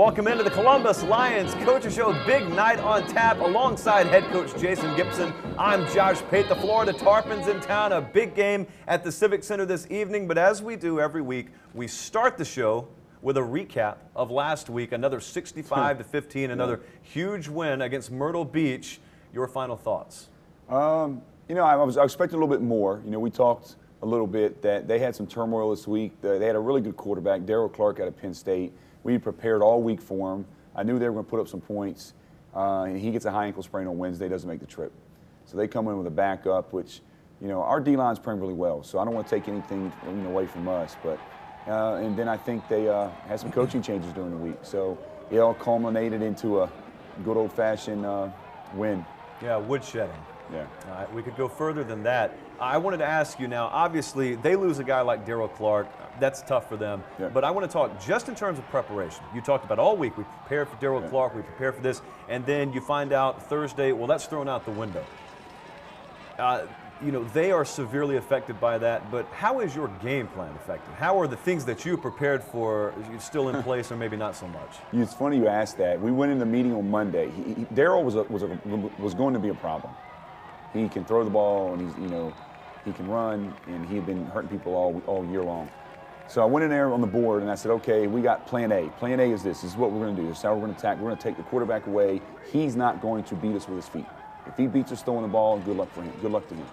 Welcome into the Columbus Lions Coaches Show. Big night on tap alongside head coach Jason Gibson. I'm Josh Pate. The Florida Tarpons in town. A big game at the Civic Center this evening. But as we do every week, we start the show with a recap of last week. Another 65-15, another huge win against Myrtle Beach. Your final thoughts? I was expecting a little bit more. We talked a little bit that they had some turmoil this week. They had a really good quarterback, Daryl Clark out of Penn State. We prepared all week for him. I knew they were going to put up some points. And he gets a high ankle sprain on Wednesday, doesn't make the trip. So they come in with a backup, which, our D-line's playing really well. So I don't want to take anything away from us. But and then I think they had some coaching changes during the week. So it all culminated into a good old-fashioned win. Yeah, woodshedding. Yeah. We could go further than that. I wanted to ask you now, obviously, they lose a guy like Daryl Clark. That's tough for them. Yeah. But I want to talk just in terms of preparation. You talked about all week, we prepared for Daryl Clark, we prepared for this, and then you find out Thursday, well, that's thrown out the window. They are severely affected by that, but how is your game plan affected? How are the things that you prepared for still in place or maybe not so much? It's funny you asked that. We went in the meeting on Monday. Daryl was going to be a problem. He can throw the ball, and he can run, and he had been hurting people all year long. So I went in there on the board, and I said, okay, we got plan A. Plan A is this. This is what we're going to do. This is how we're going to attack. We're going to take the quarterback away. He's not going to beat us with his feet. If he beats us throwing the ball, good luck for him. Good luck to him.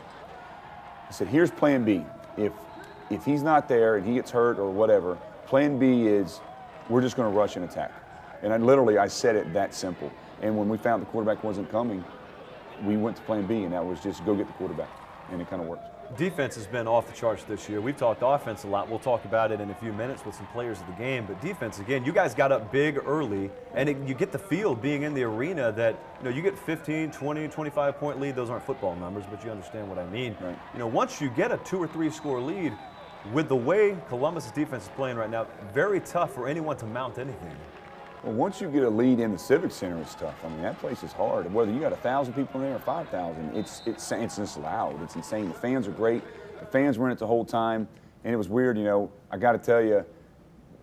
I said, here's plan B. If he's not there and he gets hurt or whatever, plan B is we're just going to rush and attack. And I said it that simple. And when we found the quarterback wasn't coming, we went to plan B, and that was just go get the quarterback. And it kind of worked. Defense has been off the charts this year. We've talked offense a lot. We'll talk about it in a few minutes with some players of the game. But defense, again, you guys got up big early, and you get the feel being in the arena that, you get 15, 20, 25-point lead. Those aren't football numbers, but you understand what I mean. Right. Once you get a 2 or 3 score lead, with the way Columbus' defense is playing right now, very tough for anyone to mount anything. Well, once you get a lead in the Civic Center, it's tough. That place is hard. Whether you got 1,000 people in there or 5,000, it's just loud. It's insane. The fans are great. The fans were in it the whole time, and it was weird. I got to tell you,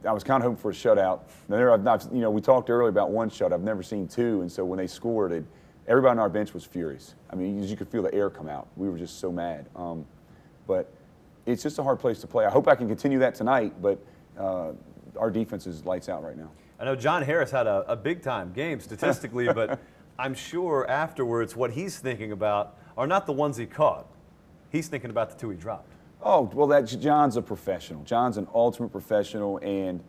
I was kind of hoping for a shutout. Now, we talked earlier about one shutout. I've never seen two, and so when they scored, everybody on our bench was furious. You could feel the air come out. We were just so mad. But it's just a hard place to play. I hope I can continue that tonight, but our defense is lights out right now. I know John Harris had a big-time game statistically, but I'm sure afterwards what he's thinking about are not the ones he caught. He's thinking about the 2 he dropped. Oh, well, John's a professional. John's an ultimate professional, and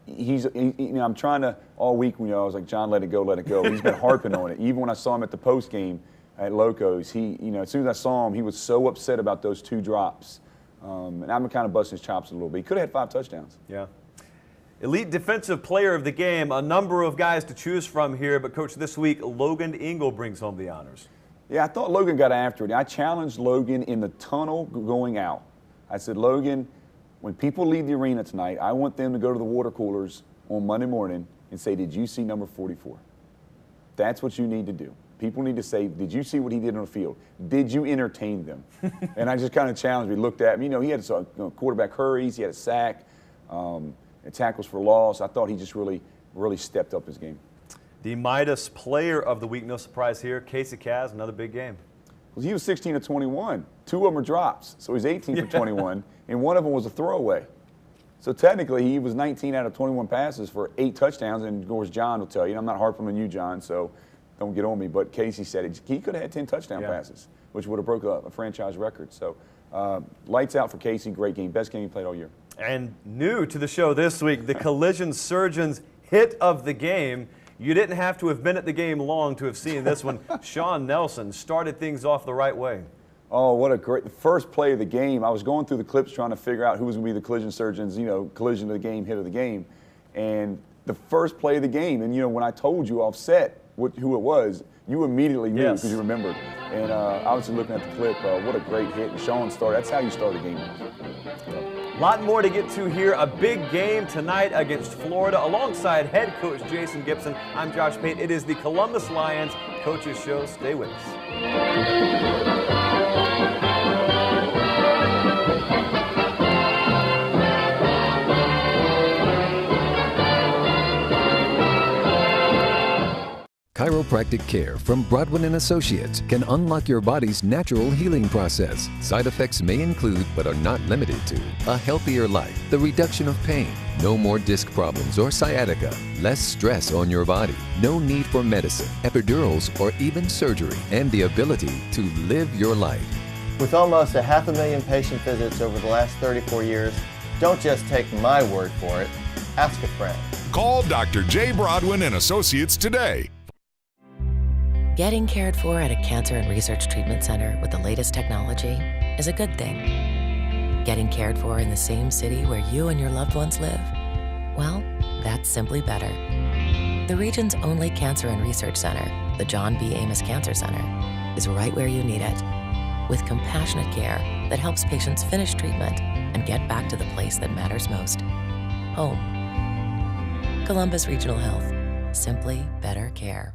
I'm trying to, all week, I was like, John, let it go, let it go. He's been harping on it. Even when I saw him at the post game at Locos, as soon as I saw him, he was so upset about those 2 drops. And I'm kind of busting his chops a little bit. He could have had 5 touchdowns. Yeah. Elite Defensive Player of the Game, a number of guys to choose from here, but Coach, this week, Logan Ingle brings home the honors. Yeah, I thought Logan got after it. I challenged Logan in the tunnel going out. I said, Logan, when people leave the arena tonight, I want them to go to the water coolers on Monday morning and say, did you see number 44? That's what you need to do. People need to say, did you see what he did on the field? Did you entertain them? And I just kind of challenged him. He looked at me. He had quarterback hurries. He had a sack. Tackles for loss. I thought he just really stepped up his game. The Midas Player of the Week, no surprise here, Casey Kaz, another big game. Well, he was 16 of 21. 2 of them are drops, so he's 18 for 21, and one of them was a throwaway. So technically, he was 19 out of 21 passes for 8 touchdowns, and of course, John will tell you, I'm not harping on you, John, so don't get on me, but Casey said he could have had 10 touchdown passes, which would have broke a franchise record. So lights out for Casey, great game, best game he played all year. And new to the show this week, the Collision Surgeons hit of the game. You didn't have to have been at the game long to have seen this one. Sean Nelson started things off the right way. Oh, what a great first play of the game. I was going through the clips trying to figure out who was going to be the Collision Surgeons, collision of the game, hit of the game. And the first play of the game, and when I told you offset who it was, you immediately knew because you remembered. And I was just looking at the clip. What a great hit. And Sean started. That's how you start a game. A lot more to get to here. A big game tonight against Florida alongside head coach Jason Gibson. I'm Josh Pate. It is the Columbus Lions Coaches Show. Stay with us. chiropractic care from Broadwin and Associates can unlock your body's natural healing process. Side effects may include, but are not limited to, a healthier life, the reduction of pain, no more disc problems or sciatica, less stress on your body, no need for medicine, epidurals, or even surgery, and the ability to live your life. With almost 500,000 patient visits over the last 34 years, don't just take my word for it, ask a friend. Call Dr. J. Broadwin and Associates today. Getting cared for at a cancer and research treatment center with the latest technology is a good thing. Getting cared for in the same city where you and your loved ones live, well, that's simply better. The region's only cancer and research center, the John B. Amos Cancer Center, is right where you need it, with compassionate care that helps patients finish treatment and get back to the place that matters most, home. Columbus Regional Health, simply better care.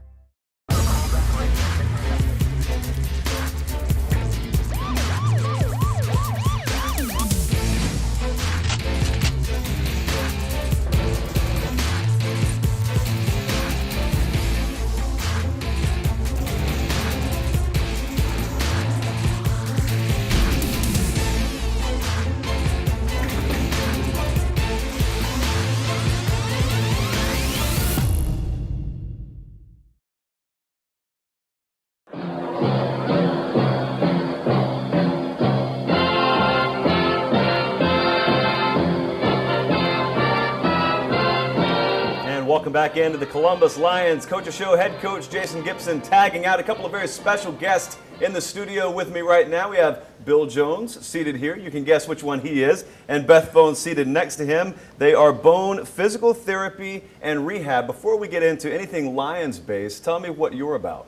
Welcome back into the Columbus Lions Coaches Show. Head coach Jason Gibson tagging out a couple of very special guests in the studio with me right now. We have Bill Jones seated here. You can guess which one he is. And Beth Bone seated next to him. They are Bone Physical Therapy and Rehab. Before we get into anything Lions-based, tell me what you're about.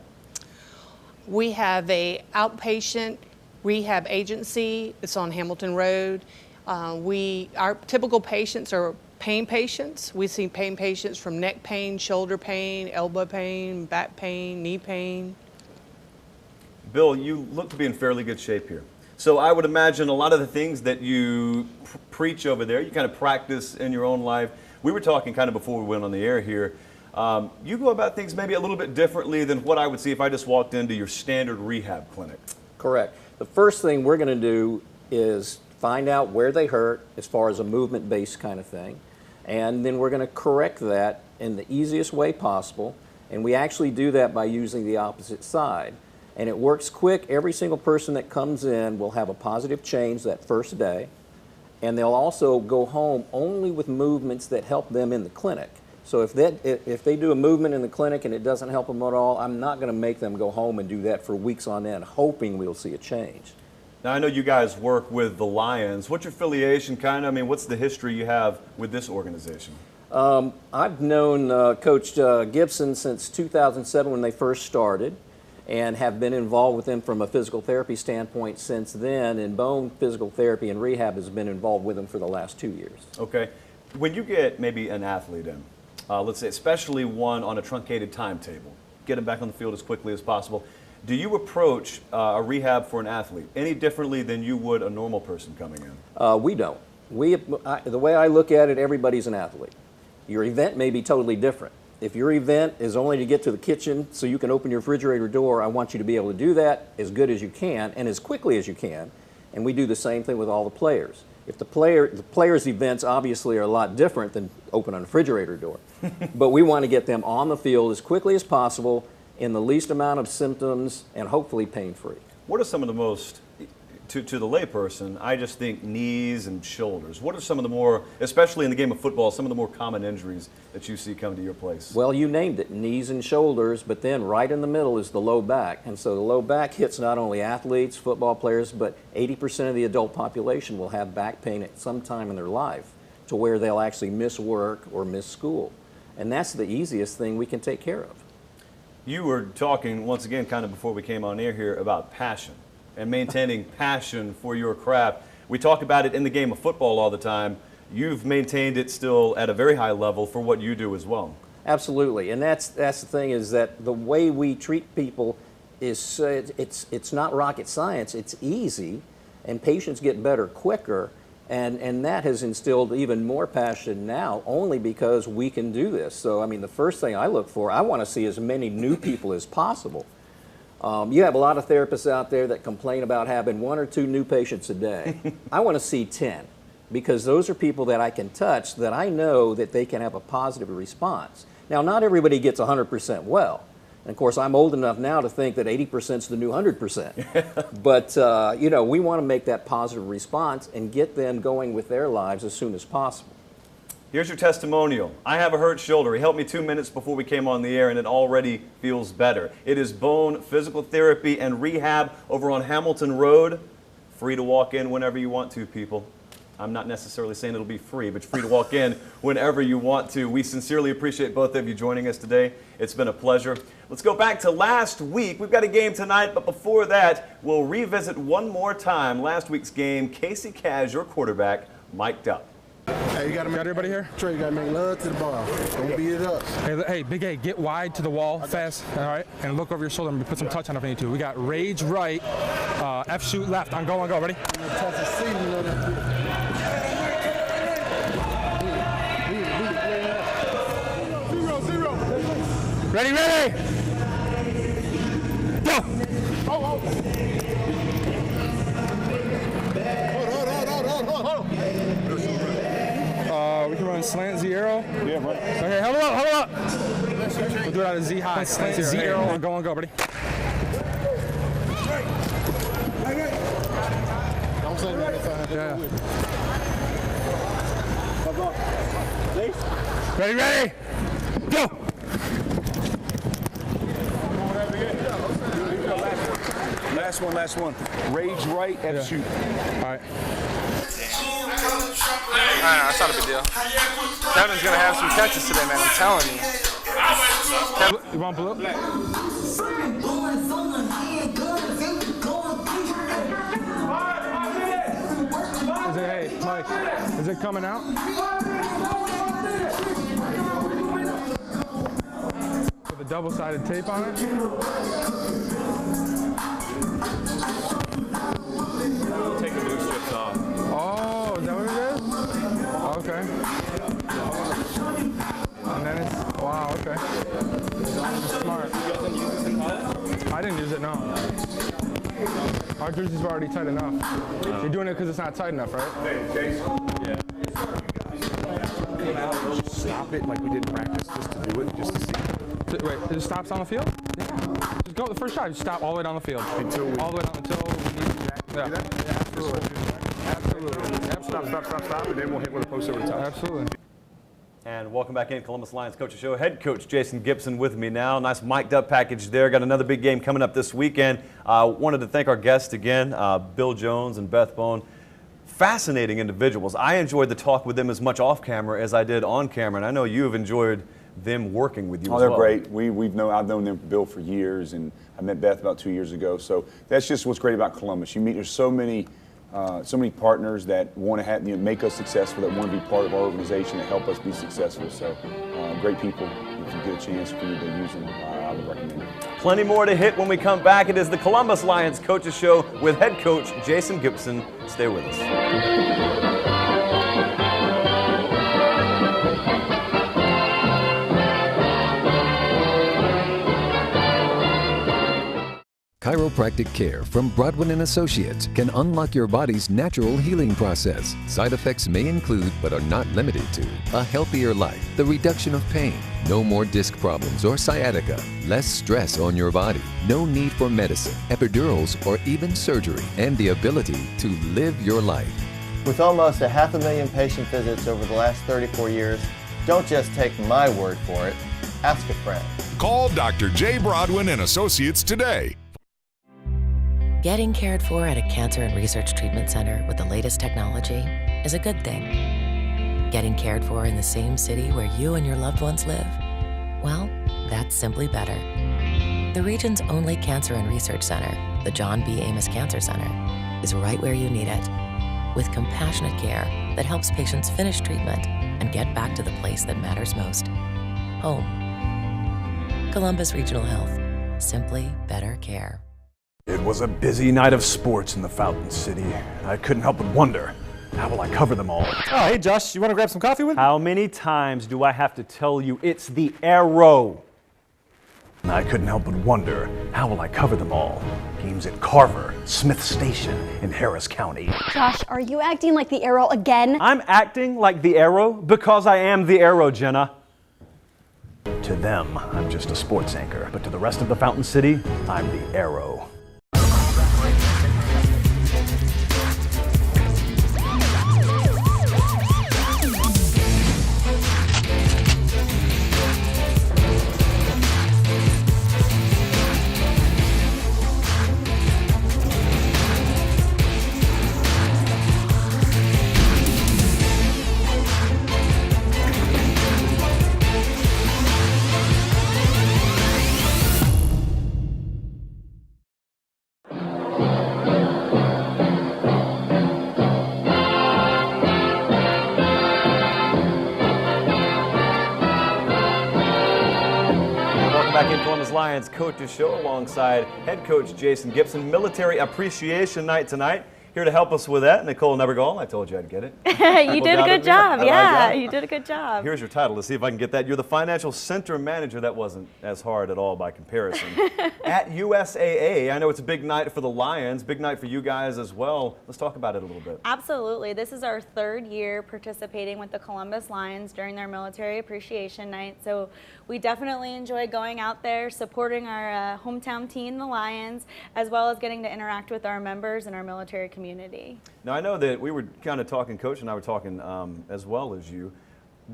We have a outpatient rehab agency. It's on Hamilton Road. Our typical patients are pain patients. We see pain patients from neck pain, shoulder pain, elbow pain, back pain, knee pain. Bill, you look to be in fairly good shape here. So I would imagine a lot of the things that you preach over there, you kind of practice in your own life. We were talking kind of before we went on the air here. You go about things maybe a little bit differently than what I would see if I just walked into your standard rehab clinic. Correct. The first thing we're going to do is find out where they hurt as far as a movement-based kind of thing. And then we're going to correct that in the easiest way possible. And we actually do that by using the opposite side. And it works quick. Every single person that comes in will have a positive change that first day. And they'll also go home only with movements that help them in the clinic. So if they do a movement in the clinic and it doesn't help them at all, I'm not going to make them go home and do that for weeks on end, hoping we'll see a change. Now, I know you guys work with the Lions. What's your affiliation, kind of? I mean, what's the history you have with this organization? I've known Coach Gibson since 2007 when they first started, and have been involved with them from a physical therapy standpoint since then. And Bone Physical Therapy and Rehab has been involved with them for the last 2 years. Okay. When you get maybe an athlete in, let's say especially one on a truncated timetable, get them back on the field as quickly as possible, do you approach a rehab for an athlete any differently than you would a normal person coming in? We don't. The way I look at it, everybody's an athlete. Your event may be totally different. If your event is only to get to the kitchen so you can open your refrigerator door, I want you to be able to do that as good as you can and as quickly as you can. And we do the same thing with all the players. If the players' events obviously are a lot different than open a refrigerator door. But we want to get them on the field as quickly as possible in the least amount of symptoms and hopefully pain-free. What are some of the most, to the layperson, I just think knees and shoulders. What are some of the more, especially in the game of football, some of the more common injuries that you see come to your place? Well, you named it, knees and shoulders, but then right in the middle is the low back. And so the low back hits not only athletes, football players, but 80% of the adult population will have back pain at some time in their life to where they'll actually miss work or miss school. And that's the easiest thing we can take care of. You were talking, once again, kind of before we came on air here, about passion and maintaining passion for your craft. We talk about it in the game of football all the time. You've maintained it still at a very high level for what you do as well. Absolutely, and that's the thing, is that the way we treat people is it's not rocket science. It's easy, and patients get better quicker. And that has instilled even more passion now, only because we can do this. So, I mean, the first thing I look for, I want to see as many new people as possible. You have a lot of therapists out there that complain about having 1 or 2 new patients a day. I want to see 10, because those are people that I can touch that I know that they can have a positive response. Now, not everybody gets 100% well. And of course, I'm old enough now to think that 80% is the new 100%. But, you know, we want to make that positive response and get them going with their lives as soon as possible. Here's your testimonial. I have a hurt shoulder. He helped me 2 minutes before we came on the air, and it already feels better. It is Bone Physical Therapy and Rehab over on Hamilton Road. Free to walk in whenever you want to, people. I'm not necessarily saying it'll be free, but free to walk in whenever you want to. We sincerely appreciate both of you joining us today. It's been a pleasure. Let's go back to last week. We've got a game tonight, but before that, we'll revisit one more time last week's game. Casey Kaz, your quarterback, mic'd up. Hey, you got everybody here? Trey, you got to make love to the ball. Don't beat it up. Hey, Big A, get wide to the wall fast, all right? And look over your shoulder and put some touch on if you need to. We got rage right, F shoot left. On go, ready? Ready? Go! Hold. We can run slant Z arrow. Yeah, right. Okay, hold up. We'll do it out of Z high. Slant Z arrow. On go, ready? Don't say that if I have to go with it. Ready? Go! Last one. Rage right, F shoot. All right. That's not a big deal. Kevin's going to have some catches today, man. I'm telling you. Kevin, you want blue? Hey, Mike, is it coming out? With a double-sided tape on it? Take the blue strips off. Oh, is that what it is? Okay. And then it's, wow, okay. Smart. I didn't use it, no. Our jerseys were already tight enough. You're doing it because it's not tight enough, right? Yeah. Stop it like we did practice, just to do it, just to see. Wait, it stops on the field? Yeah. Just go the first shot, you stop all the way down the field. All the way down until we need you. Yeah. Absolutely. Stop, and then we'll hit with a post over the top. Absolutely. And welcome back in, Columbus Lions Coaches Show. Head coach Jason Gibson with me now. Nice mic'd up package there. Got another big game coming up this weekend. Wanted to thank our guests again, Bill Jones and Beth Bone. Fascinating individuals. I enjoyed the talk with them as much off camera as I did on camera, and I know you've enjoyed them working with you as well. Oh, they're great. I've known them, Bill, for years, and I met Beth about 2 years ago. So that's just what's great about Columbus. There's so many partners that want to make us successful, that want to be part of our organization, that help us be successful. So great people. If you get a chance for you to use them, I would recommend it. Plenty more to hit when we come back. It is the Columbus Lions Coaches Show with head coach Jason Gibson. Stay with us. Chiropractic care from Broadwin & Associates can unlock your body's natural healing process. Side effects may include, but are not limited to, a healthier life, the reduction of pain, no more disc problems or sciatica, less stress on your body, no need for medicine, epidurals, or even surgery, and the ability to live your life. With almost 500,000 patient visits over the last 34 years, don't just take my word for it, ask a friend. Call Dr. J. Broadwin & Associates today. Getting cared for at a cancer and research treatment center with the latest technology is a good thing. Getting cared for in the same city where you and your loved ones live, well, that's simply better. The region's only cancer and research center, the John B. Amos Cancer Center, is right where you need it, with compassionate care that helps patients finish treatment and get back to the place that matters most, home. Columbus Regional Health, simply better care. It was a busy night of sports in the Fountain City. I couldn't help but wonder, How will I cover them all? Oh, hey, Josh, you want to grab some coffee with me? How many times do I have to tell you it's the Arrow? I couldn't help but wonder, how will I cover them all? Games at Carver, Smith Station, in Harris County. Josh, are you acting like the Arrow again? I'm acting like the Arrow because I am the Arrow, Jenna. To them, I'm just a sports anchor, but to the rest of the Fountain City, I'm the Arrow. Back in Columbus Lions Coaches Show alongside head coach Jason Gibson. Military Appreciation Night tonight. Here to help us with that, Nicole Nebergall. I told you I'd get it. You did a good job. Yeah, you did a good job. Here's your title. Let's see if I can get that. You're the Financial Center Manager. That wasn't as hard at all by comparison. At USAA, I know it's a big night for the Lions, big night for you guys as well. Let's talk about it a little bit. Absolutely. This is our third year participating with the Columbus Lions during their Military Appreciation Night. So we definitely enjoy going out there, supporting our hometown team, the Lions, as well as getting to interact with our members and our military community. Now, I know that we were kind of talking, Coach and I were talking as well as you,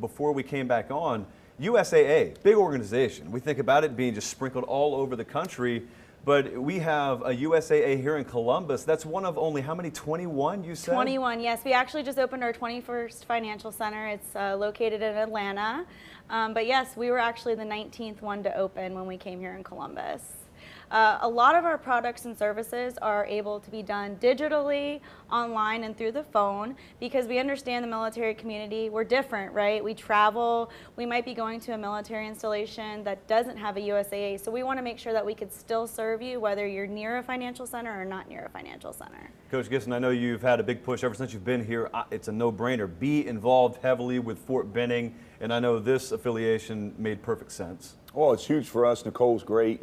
before we came back on. USAA, big organization. We think about it being just sprinkled all over the country, but we have a USAA here in Columbus. That's one of only, how many, 21 you said? 21, yes. We actually just opened our 21st Financial Center. It's located in Atlanta. But yes, we were actually the 19th one to open when we came here in Columbus. A lot of our products and services are able to be done digitally, online, and through the phone because we understand the military community. We're different, right? We travel. We might be going to a military installation that doesn't have a USAA, so we want to make sure that we could still serve you whether you're near a financial center or not near a financial center. Coach Gibson, I know you've had a big push ever since you've been here. It's a no-brainer. Be involved heavily with Fort Benning, and I know this affiliation made perfect sense. Well, it's huge for us. Nicole's great.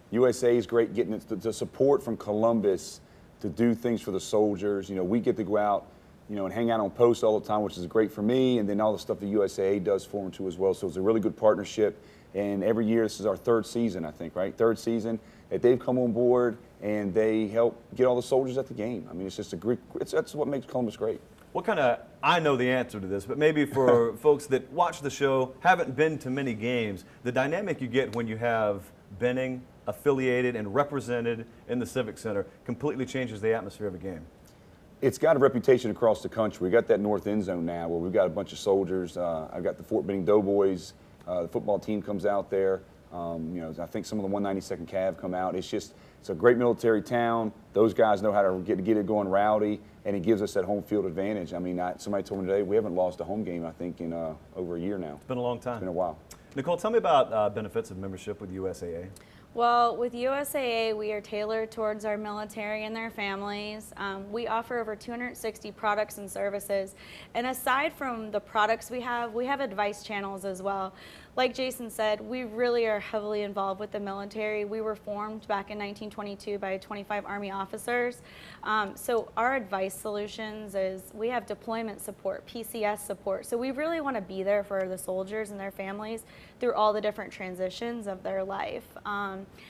USA is great getting the support from Columbus to do things for the soldiers. You know, we get to go out, you know, and hang out on post all the time, which is great for me, and then all the stuff the USAA does for them too as well. So it's a really good partnership. And every year, this is our third season, I think, right? Third season that they've come on board and they help get all the soldiers at the game. I mean, it's just a great. That's what makes Columbus great. What kind of, I know the answer to this, but maybe for folks that watch the show, haven't been to many games, the dynamic you get when you have Benning affiliated and represented in the Civic Center completely changes the atmosphere of a game. It's got a reputation across the country. We got that north end zone now where we've got a bunch of soldiers. I've got the Fort Benning Doughboys. The football team comes out there. You know, I think some of the 192nd Cav come out. It's a great military town. Those guys know how to get it going rowdy, and it gives us that home field advantage. I mean, somebody told me today we haven't lost a home game, I think, in over a year now. It's been a long time. It's been a while. Nicole, tell me about benefits of membership with USAA. Well, with USAA, we are tailored towards our military and their families. We offer over 260 products and services. And aside from the products we have advice channels as well. Like Jason said, we really are heavily involved with the military. We were formed back in 1922 by 25 Army officers. So our advice solutions is we have deployment support, PCS support. So we really want to be there for the soldiers and their families through all the different transitions of their life.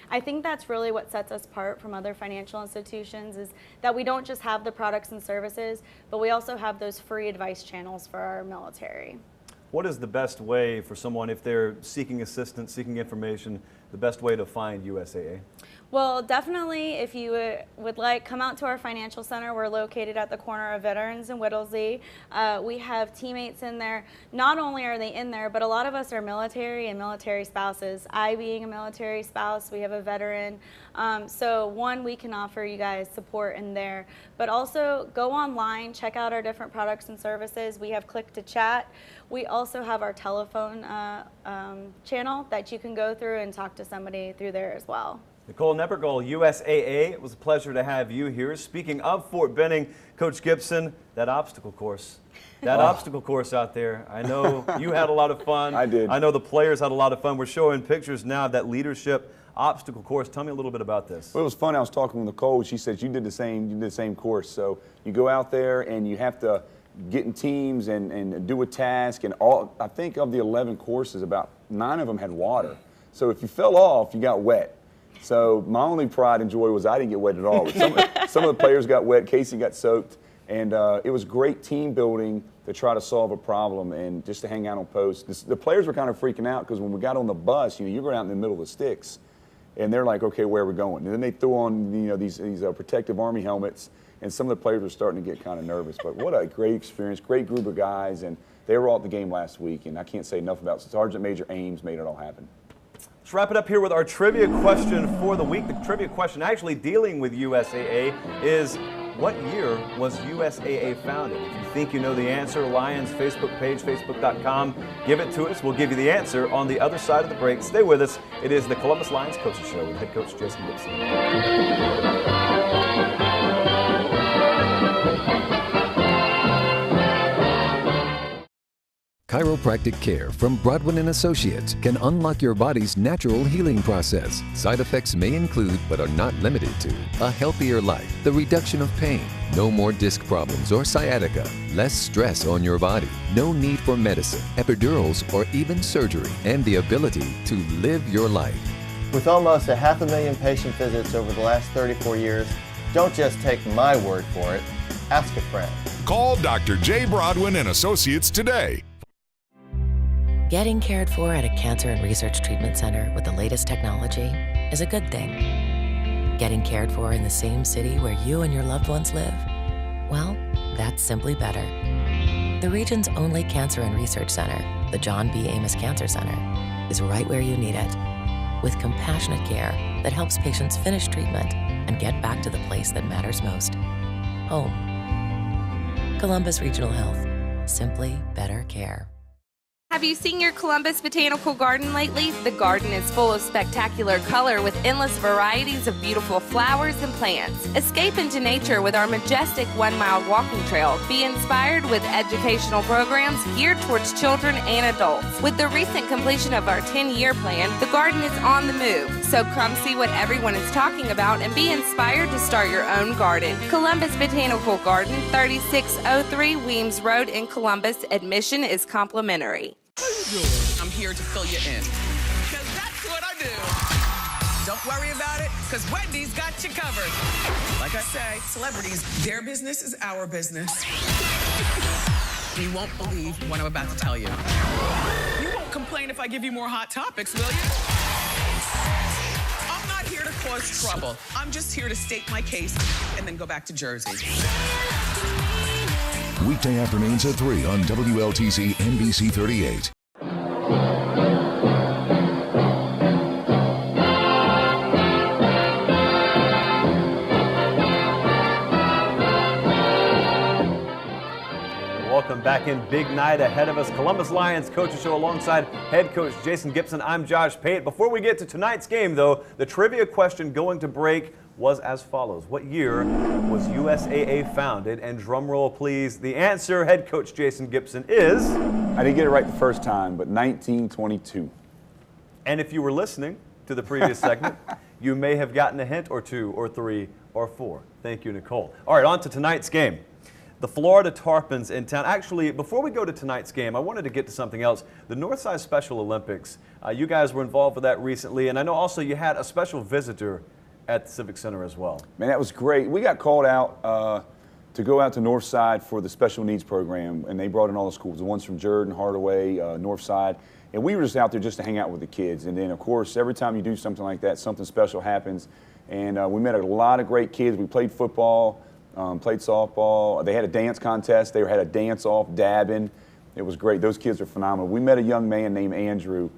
I think that's really what sets us apart from other financial institutions is that we don't just have the products and services, but we also have those free advice channels for our military. What is the best way for someone, if they're seeking assistance, seeking information, the best way to find USAA? Well, definitely, if you would like, come out to our financial center. We're located at the corner of Veterans and Whittlesey. We have teammates in there. Not only are they in there, but a lot of us are military and military spouses. I being a military spouse, we have a veteran. So one, we can offer you guys support in there, but also go online, check out our different products and services. We have Click to Chat. We also have our telephone channel that you can go through and talk to somebody through there as well. Nicole Nebergall, USAA, it was a pleasure to have you here. Speaking of Fort Benning, Coach Gibson, that obstacle course. That obstacle course out there. I know you had a lot of fun. I did. I know the players had a lot of fun. We're showing pictures now of that leadership obstacle course. Tell me a little bit about this. Well, it was fun. I was talking with Nicole. She said you did the same course. So you go out there and you have to get in teams and do a task. And I think of the 11 courses, about 9 of them had water. So if you fell off, you got wet. So my only pride and joy was I didn't get wet at all. Some of the players got wet. Casey got soaked. And it was great team building to try to solve a problem and just to hang out on posts. The players were kind of freaking out because when we got on the bus, you were out in the middle of the sticks. And they're like, okay, where are we going? And then they threw on these protective Army helmets, and some of the players were starting to get kind of nervous. But what a great experience, great group of guys, and they were all at the game last week, and I can't say enough about Sergeant Major Ames made it all happen. Let's wrap it up here with our trivia question for the week. The trivia question actually dealing with USAA is, what year was USAA founded? If you think you know the answer, Lions Facebook page, facebook.com, give it to us. We'll give you the answer on the other side of the break. Stay with us. It is the Columbus Lions Coaches Show with head coach Jason Gibson. Chiropractic care from Broadwin & Associates can unlock your body's natural healing process. Side effects may include, but are not limited to, a healthier life, the reduction of pain, no more disc problems or sciatica, less stress on your body, no need for medicine, epidurals, or even surgery, and the ability to live your life. With almost 500,000 patient visits over the last 34 years, don't just take my word for it, ask a friend. Call Dr. J. Broadwin & Associates today. Getting cared for at a cancer and research treatment center with the latest technology is a good thing. Getting cared for in the same city where you and your loved ones live, well, that's simply better. The region's only cancer and research center, the John B. Amos Cancer Center, is right where you need it, with compassionate care that helps patients finish treatment and get back to the place that matters most, home. Columbus Regional Health, simply better care. Have you seen your Columbus Botanical Garden lately? The garden is full of spectacular color with endless varieties of beautiful flowers and plants. Escape into nature with our majestic 1-mile walking trail. Be inspired with educational programs geared towards children and adults. With the recent completion of our 10-year plan, the garden is on the move. So come see what everyone is talking about and be inspired to start your own garden. Columbus Botanical Garden, 3603 Weems Road in Columbus. Admission is complimentary. I'm here to fill you in, because that's what I do. Don't worry about it, because Wendy's got you covered. Like I say, celebrities, their business is our business. You won't believe what I'm about to tell you. You won't complain if I give you more hot topics, will you? I'm not here to cause trouble. I'm just here to state my case and then go back to Jersey. Weekday afternoons at 3 on WLTC NBC 38. Welcome back in. Big night ahead of us. Columbus Lions Coaches Show alongside head coach Jason Gibson. I'm Josh Pate. Before we get to tonight's game, though, the trivia question going to break was as follows. What year was USAA founded? And drum roll, please. The answer, head coach Jason Gibson, is... I didn't get it right the first time, but 1922. And if you were listening to the previous segment, you may have gotten a hint or 2 or 3 or 4. Thank you, Nicole. All right, on to tonight's game. The Florida Tarpons in town. Actually, before we go to tonight's game, I wanted to get to something else. The Northside Special Olympics, you guys were involved with that recently, and I know also you had a special visitor at the Civic Center as well. Man, that was great. We got called out to go out to Northside for the special needs program, and they brought in all the schools, the ones from Jordan, Hardaway, Northside, and we were just out there just to hang out with the kids. And then, of course, every time you do something like that, something special happens. And we met a lot of great kids. We played football, played softball. They had a dance contest. They had a dance-off, dabbing. It was great. Those kids are phenomenal. We met a young man named Andrew,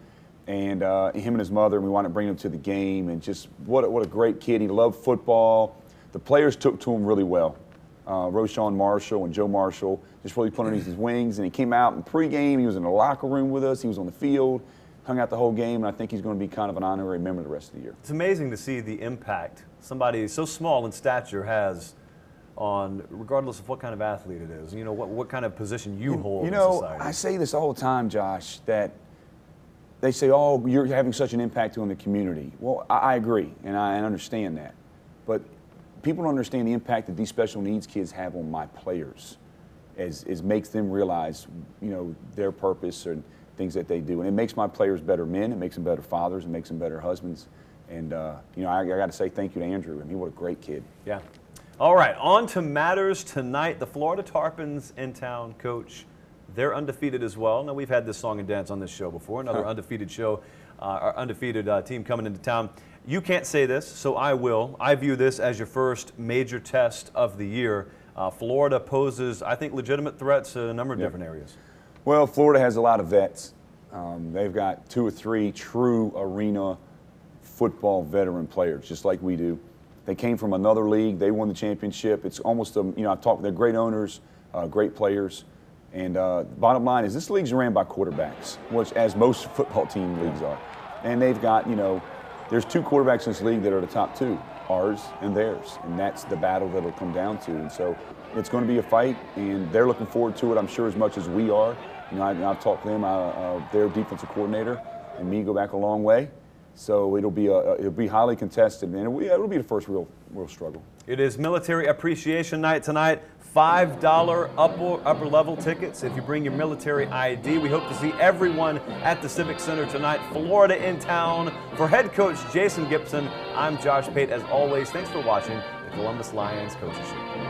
and him and his mother, and we wanted to bring him to the game. And just what a great kid. He loved football. The players took to him really well. Roshawn Marshall and Joe Marshall just really put underneath his wings. And he came out in pregame. He was in the locker room with us. He was on the field, hung out the whole game, and I think he's going to be kind of an honorary member the rest of the year. It's amazing to see the impact somebody so small in stature has on, regardless of what kind of athlete it is, you know, what kind of position you hold in society. I say this all the time, Josh, that they say, oh, you're having such an impact on the community. Well, I agree, and I understand that. But people don't understand the impact that these special needs kids have on my players, as makes them realize, you know, their purpose and things that they do. And it makes my players better men, it makes them better fathers, it makes them better husbands. And, you know, I got to say thank you to Andrew. I mean, what a great kid. Yeah. All right, on to matters tonight. The Florida Tarpons in town, Coach. They're undefeated as well. Now, we've had this song and dance on this show before. Another undefeated show, our undefeated team coming into town. You can't say this, so I will. I view this as your first major test of the year. Florida poses, I think, legitimate threats in a number of different areas. Well, Florida has a lot of vets. They've got 2 or 3 true arena football veteran players, just like we do. They came from another league. They won the championship. It's almost a, you know, I've talked, they're great owners, great players. And bottom line is this league's ran by quarterbacks, which as most football team leagues are. And they've got, you know, there's 2 quarterbacks in this league that are the top 2, ours and theirs. And that's the battle that it'll come down to. And so it's going to be a fight, and they're looking forward to it, I'm sure, as much as we are. You know, I've talked to them, their defensive coordinator and me go back a long way. So it'll be highly contested, and it'll be the first real struggle. It is Military Appreciation Night tonight. $5 upper level tickets if you bring your military ID. We hope to see everyone at the Civic Center tonight. Florida in town. For head coach Jason Gibson, I'm Josh Pate. As always, thanks for watching the Columbus Lions Coaches Show.